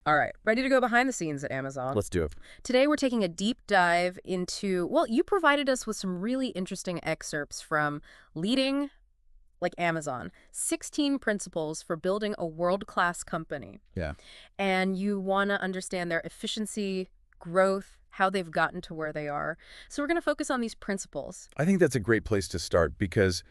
All right, ready to go behind the scenes at Amazon. Let's do it. Today we're taking a deep dive into, well, you provided us with some really interesting excerpts from Leading like Amazon, 16 principles for building a world-class company. Yeah. And you want to understand their efficiency, growth, how they've gotten to where they are. So we're going to focus on these principles. I think that's a great place to start because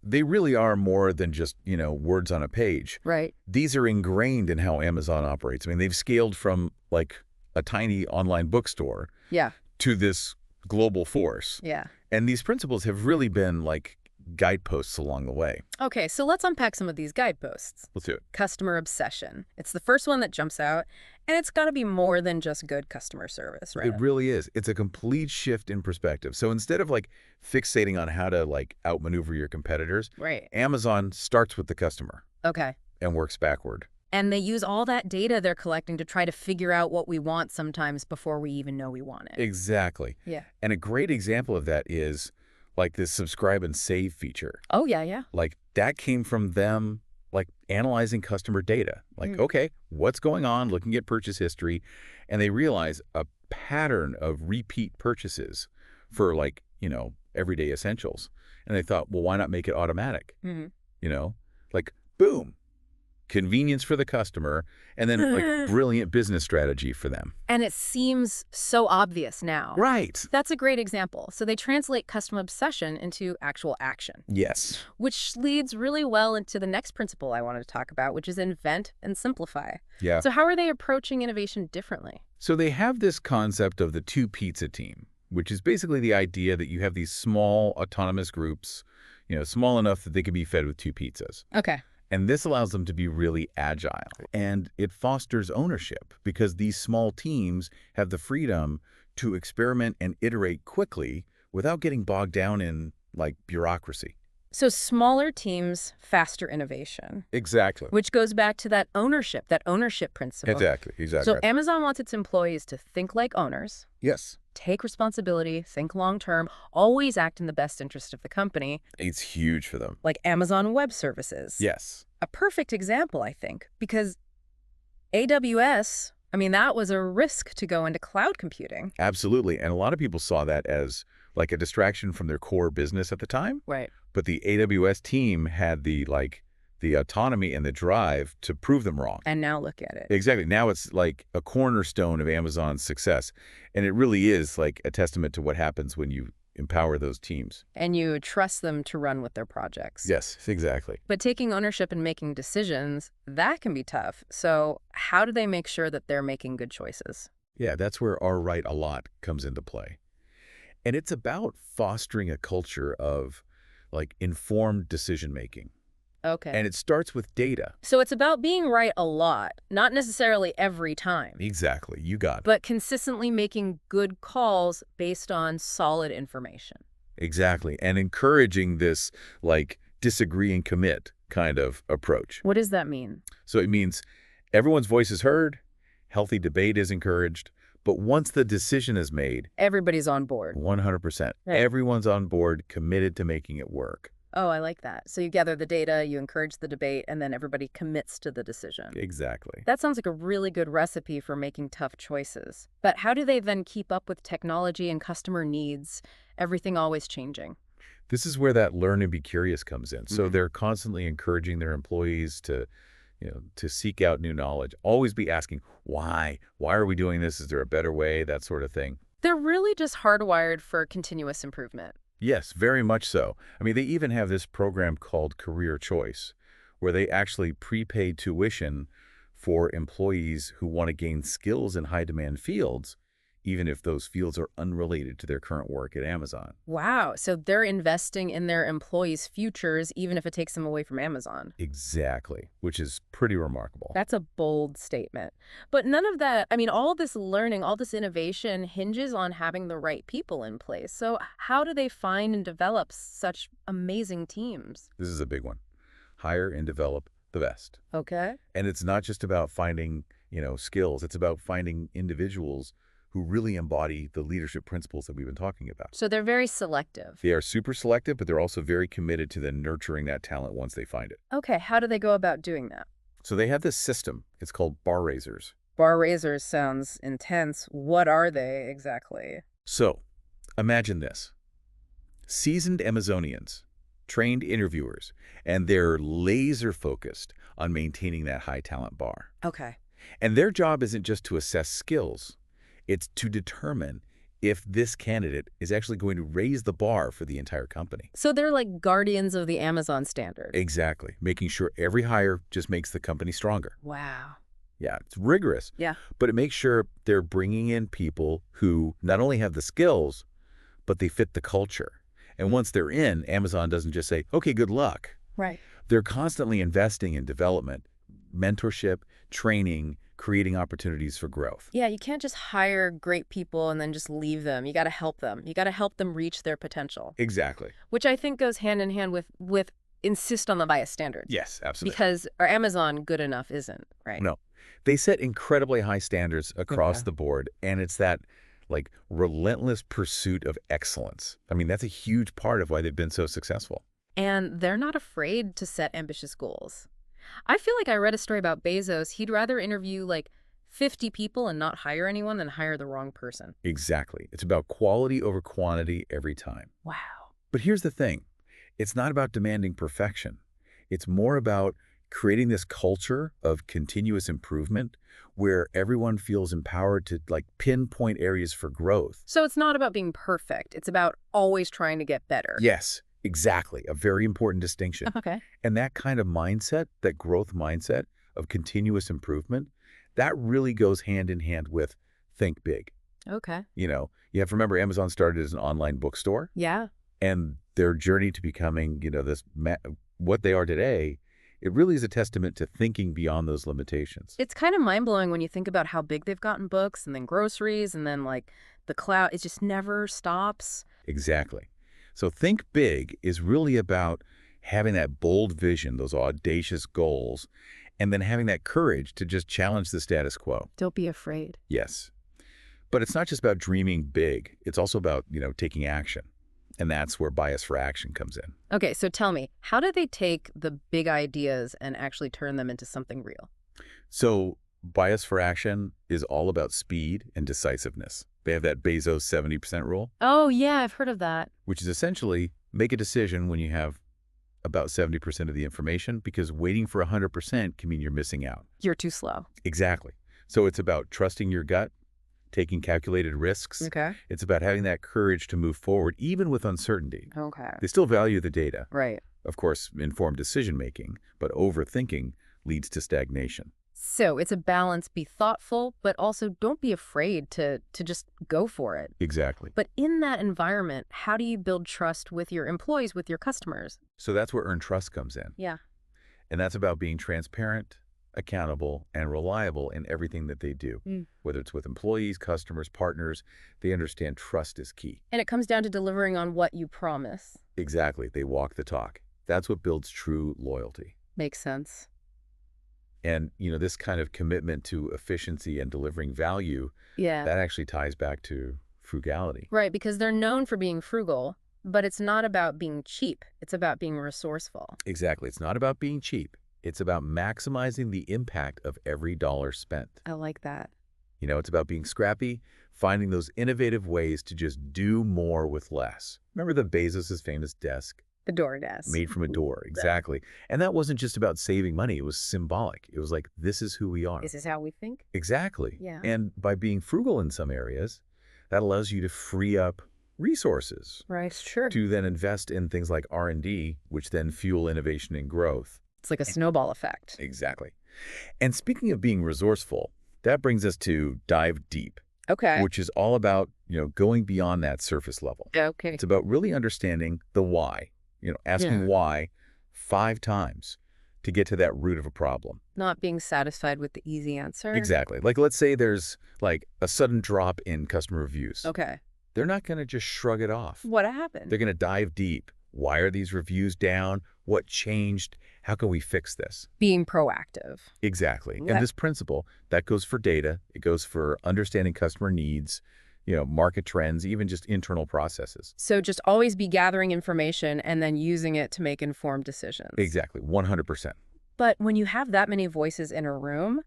they really are more than just, words on a page. Right. These are ingrained in how Amazon operates. I mean, they've scaled from like a tiny online bookstore Yeah. to this global force. Yeah. And these principles have really been like guideposts along the way. Okay, so let's unpack some of these guideposts. Let's do it. Customer obsession. It's the first one that jumps out, and it's got to be more than just good customer service, right? It really is. It's a complete shift in perspective. So instead of like fixating on how to like outmaneuver your competitors, Right. Amazon starts with the customer Okay. and works backward. And they use all that data they're collecting to try to figure out what we want sometimes before we even know we want it. Exactly. Yeah. And a great example of that is like this subscribe and save feature. Oh, yeah, yeah. Like that came from them like analyzing customer data. Like, okay, what's going on? Looking at purchase history. And they realize a pattern of repeat purchases for like, everyday essentials. And they thought, well, why not make it automatic? Like, boom, convenience for the customer, and then like brilliant business strategy for them. And it seems so obvious now. Right. That's a great example. So they translate customer obsession into actual action. Yes. Which leads really well into the next principle I wanted to talk about, which is invent and simplify. Yeah. So how are they approaching innovation differently? So they have this concept of the two pizza team, which is basically the idea that you have these small autonomous groups, small enough that they can be fed with two pizzas. Okay. And this allows them to be really agile. And it fosters ownership because these small teams have the freedom to experiment and iterate quickly without getting bogged down in like bureaucracy. So smaller teams, faster innovation. Exactly. Which goes back to that ownership principle. Exactly. So Amazon wants its employees to think like owners, Yes. take responsibility, think long-term, always act in the best interest of the company, It's huge for them. like Amazon Web Services. Yes. A perfect example, I think, because AWS, that was a risk to go into cloud computing. Absolutely. And a lot of people saw that as like a distraction from their core business at the time. Right. But the AWS team had the autonomy and the drive to prove them wrong. And now look at it. Exactly. Now it's like a cornerstone of Amazon's success. And it really is like a testament to what happens when you empower those teams. And you trust them to run with their projects. Yes, exactly. But taking ownership and making decisions, that can be tough. So how do they make sure that they're making good choices? Yeah, that's where our right a lot comes into play. And it's about fostering a culture of like informed decision making. Okay. And it starts with data. So it's about being right a lot, not necessarily every time, Exactly. You got it. but consistently making good calls based on solid information. Exactly. And encouraging this like disagree and commit kind of approach. What does that mean? So it means everyone's voice is heard, healthy debate is encouraged, but once the decision is made, Everybody's on board. 100%, Right. everyone's on board, committed to making it work. Oh, I like that. So you gather the data, you encourage the debate, and then everybody commits to the decision. Exactly. That sounds like a really good recipe for making tough choices. But how do they then keep up with technology and customer needs, everything always changing? This is where that learn and be curious comes in. So Mhm. they're constantly encouraging their employees to seek out new knowledge, always be asking, why? Why are we doing this? Is there a better way? That sort of thing. They're really just hardwired for continuous improvement. Yes, very much so. I mean, they even have this program called Career Choice, where they actually prepay tuition for employees who want to gain skills in high-demand fields, even if those fields are unrelated to their current work at Amazon. Wow. So they're investing in their employees' futures, even if it takes them away from Amazon. Exactly, which is pretty remarkable. That's a bold statement. But none of that, all this learning, all this innovation hinges on having the right people in place. So how do they find and develop such amazing teams? This is a big one. Hire and develop the best. Okay. And it's not just about finding, skills. It's about finding individuals who really embody the leadership principles that we've been talking about. So they're very selective. They are super selective, but they're also very committed to then nurturing that talent once they find it. Okay, how do they go about doing that? So they have this system. It's called bar raisers. Bar raisers sounds intense. What are they exactly? So, imagine this. Seasoned Amazonians, trained interviewers, and they're laser focused on maintaining that high talent bar. Okay. And their job isn't just to assess skills, it's to determine if this candidate is actually going to raise the bar for the entire company. So they're like guardians of the Amazon standard. Exactly, making sure every hire just makes the company stronger. Wow. Yeah, it's rigorous, Yeah. but it makes sure they're bringing in people who not only have the skills, but they fit the culture. And once they're in, Amazon doesn't just say, okay, good luck. Right. They're constantly investing in development, mentorship, training, creating opportunities for growth. Yeah, you can't just hire great people and then just leave them. You got to help them. You got to help them reach their potential, Exactly. which I think goes hand in hand with insist on the bias standards. Yes, absolutely. Because our Amazon good enough isn't, right? No, they set incredibly high standards across Okay. the board, and it's that like relentless pursuit of excellence. I mean, that's a huge part of why they've been so successful. And they're not afraid to set ambitious goals. I feel like I read a story about Bezos. He'd rather interview like 50 people and not hire anyone than hire the wrong person. Exactly. It's about quality over quantity every time. Wow. But here's the thing. It's not about demanding perfection. It's more about creating this culture of continuous improvement where everyone feels empowered to like pinpoint areas for growth. So it's not about being perfect. It's about always trying to get better. Yes, exactly. A very important distinction. Okay. And that kind of mindset, that growth mindset of continuous improvement, that really goes hand in hand with think big. Okay. You have to remember Amazon started as an online bookstore, Yeah. and their journey to becoming, what they are today, it really is a testament to thinking beyond those limitations. It's kind of mind-blowing when you think about how big they've gotten books and then groceries and then like the cloud. It just never stops. Exactly. So think big is really about having that bold vision, those audacious goals, and then having that courage to just challenge the status quo. Don't be afraid. Yes. But it's not just about dreaming big. It's also about, taking action. And that's where bias for action comes in. Okay, so tell me, how do they take the big ideas and actually turn them into something real? So bias for action is all about speed and decisiveness. They have that Bezos 70% rule, Oh, yeah, I've heard of that. which is essentially make a decision when you have about 70% of the information, because waiting for 100% can mean you're missing out. You're too slow. Exactly. So it's about trusting your gut, taking calculated risks. Okay. It's about having that courage to move forward, even with uncertainty. Okay. They still value the data. Right. Of course, informed decision-making, but overthinking leads to stagnation. So it's a balance. Be thoughtful, but also don't be afraid to just go for it. Exactly. But in that environment, how do you build trust with your employees, with your customers? So that's where earned trust comes in. Yeah. And that's about being transparent, accountable, and reliable in everything that they do. Whether it's with employees, customers, partners, they understand trust is key. And it comes down to delivering on what you promise. Exactly. They walk the talk. That's what builds true loyalty. Makes sense. And, this kind of commitment to efficiency and delivering value, Yeah. that actually ties back to frugality. Right, because they're known for being frugal, but it's not about being cheap. It's about being resourceful. Exactly. It's not about being cheap. It's about maximizing the impact of every dollar spent. I like that. It's about being scrappy, finding those innovative ways to just do more with less. Remember the Bezos' famous desk? The DoorDash. Made from a door, exactly. And that wasn't just about saving money. It was symbolic. It was like, this is who we are. This is how we think? Exactly. Yeah. And by being frugal in some areas, that allows you to free up resources Right, sure. to then invest in things like R&D, which then fuel innovation and growth. It's like a snowball effect. Exactly. And speaking of being resourceful, that brings us to dive deep, Okay. which is all about, going beyond that surface level. Okay. It's about really understanding the why, asking why 5 times to get to that root of a problem. Not being satisfied with the easy answer. Exactly. Like, let's say there's like a sudden drop in customer reviews. Okay. They're not going to just shrug it off. What happened? They're going to dive deep. Why are these reviews down? What changed? How can we fix this? Being proactive. Exactly. That- And this principle, that goes for data. It goes for understanding customer needs, market trends, even just internal processes. So just always be gathering information and then using it to make informed decisions. Exactly. 100%. But when you have that many voices in a room,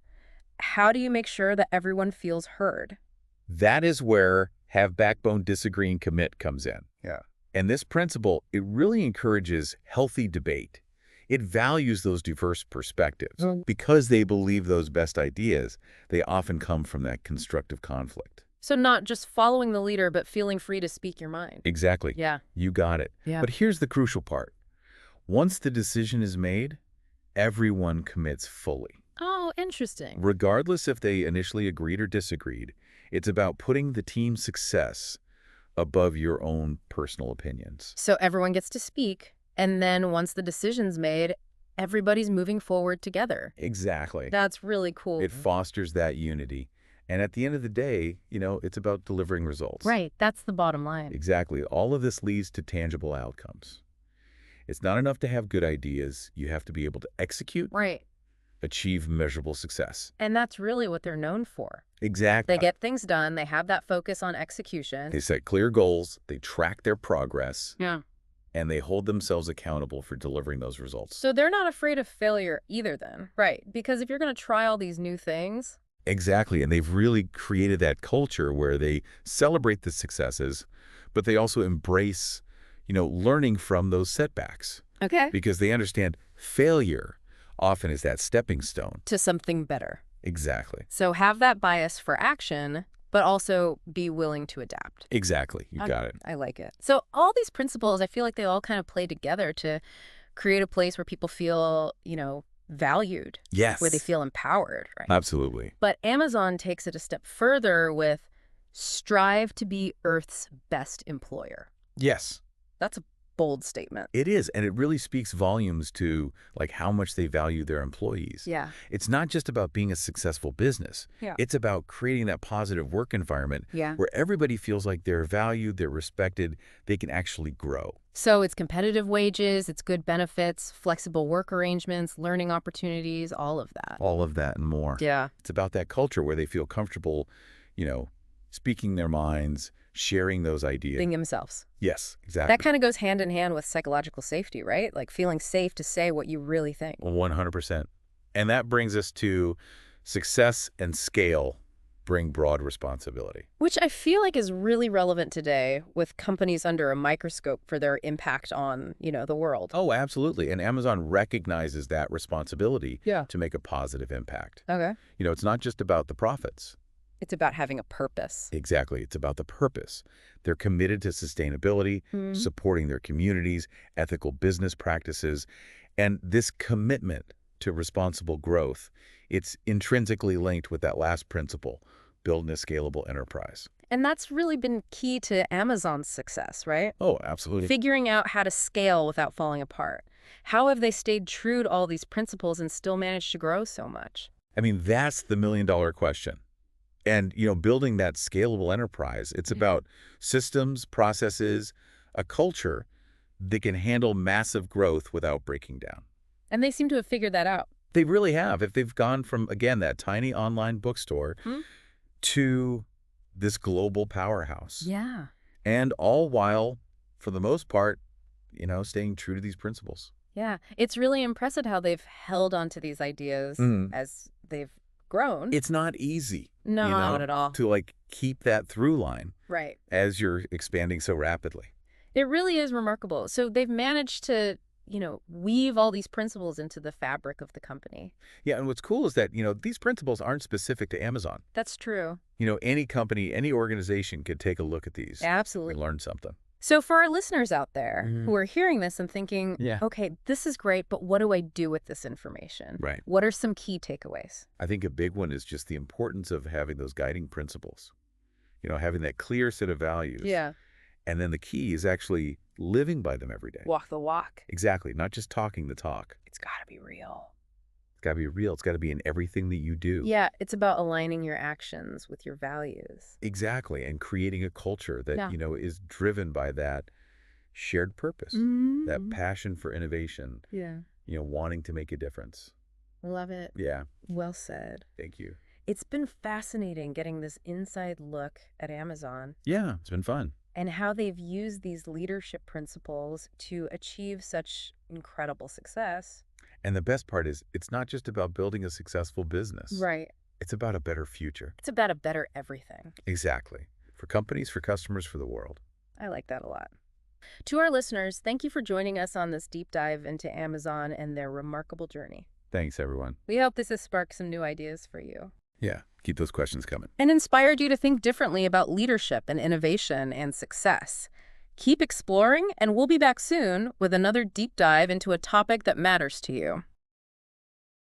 how do you make sure that everyone feels heard? That is where have backbone, disagree, and commit comes in. Yeah. And this principle, it really encourages healthy debate. It values those diverse perspectives. Because they believe those best ideas, they often come from that constructive conflict. So not just following the leader, but feeling free to speak your mind. Exactly. Yeah. You got it. Yeah. But here's the crucial part. Once the decision is made, everyone commits fully. Oh, interesting. Regardless if they initially agreed or disagreed, it's about putting the team's success above your own personal opinions. So everyone gets to speak, and then once the decision's made, everybody's moving forward together. Exactly. That's really cool. It fosters that unity. And at the end of the day, it's about delivering results. Right. That's the bottom line. Exactly. All of this leads to tangible outcomes. It's not enough to have good ideas. You have to be able to execute, Right. achieve measurable success. And that's really what they're known for. Exactly. They get things done. They have that focus on execution. They set clear goals, they track their progress, Yeah. and they hold themselves accountable for delivering those results. So they're not afraid of failure either then. Right. Because if you're going to try all these new things. Exactly. And they've really created that culture where they celebrate the successes, but they also embrace, learning from those setbacks. Okay. Because they understand failure often is that stepping stone. To something better. Exactly. So have that bias for action, but also be willing to adapt. Exactly. You got it. I like it. So all these principles, I feel like they all kind of play together to create a place where people feel, valued. Yes. Where they feel empowered, right? Absolutely. But Amazon takes it a step further with strive to be Earth's best employer. Yes. That's a bold statement. It is, and it really speaks volumes to how much they value their employees. Yeah. It's not just about being a successful business. Yeah. It's about creating that positive work environment Yeah. where everybody feels like they're valued, they're respected, they can actually grow. So it's competitive wages, it's good benefits, flexible work arrangements, learning opportunities, all of that. All of that and more. Yeah. It's about that culture where they feel comfortable, speaking their minds, sharing those ideas. Being themselves. Yes, exactly. That kind of goes hand in hand with psychological safety, right? Like feeling safe to say what you really think. 100%. And that brings us to success and scale bring broad responsibility. Which I feel like is really relevant today with companies under a microscope for their impact on, the world. Oh, absolutely. And Amazon recognizes that responsibility Yeah. to make a positive impact. Okay. It's not just about the profits. It's about having a purpose. Exactly. It's about the purpose. They're committed to sustainability, supporting their communities, ethical business practices, and this commitment to responsible growth, it's intrinsically linked with that last principle, building a scalable enterprise. And that's really been key to Amazon's success, right? Oh, absolutely. Figuring out how to scale without falling apart. How have they stayed true to all these principles and still managed to grow so much? I mean, that's the million-dollar question. And, building that scalable enterprise, it's about systems, processes, a culture that can handle massive growth without breaking down. And they seem to have figured that out. They really have. If they've gone from, again, that tiny online bookstore to this global powerhouse. Yeah. And all while, for the most part, staying true to these principles. Yeah. It's really impressive how they've held on to these ideas as they've grown. It's not easy. No, not at all. To keep that through line. Right. As you're expanding so rapidly. It really is remarkable. So they've managed to, weave all these principles into the fabric of the company. Yeah, and what's cool is that, these principles aren't specific to Amazon. That's true. Any company, any organization could take a look at these. Absolutely. And learn something. So for our listeners out there who are hearing this and thinking, Yeah. okay, this is great, but what do I do with this information? Right. What are some key takeaways? I think a big one is just the importance of having those guiding principles. Having that clear set of values. Yeah. And then the key is actually living by them every day. Walk the walk. Exactly. Not just talking the talk. It's got to be real. It's got to be real. It's got to be in everything that you do. Yeah, it's about aligning your actions with your values. Exactly. And creating a culture that, Yeah. Is driven by that shared purpose, that passion for innovation, Yeah. Wanting to make a difference. Love it. Yeah. Well said. Thank you. It's been fascinating getting this inside look at Amazon Yeah. It's been fun. and how they've used these leadership principles to achieve such incredible success. And the best part is it's not just about building a successful business. Right. It's about a better future. It's about a better everything. Exactly. For companies, for customers, for the world. I like that a lot. To our listeners, thank you for joining us on this deep dive into Amazon and their remarkable journey. Thanks, everyone. We hope this has sparked some new ideas for you Yeah, keep those questions coming. and inspired you to think differently about leadership and innovation and success. Keep exploring, and we'll be back soon with another deep dive into a topic that matters to you.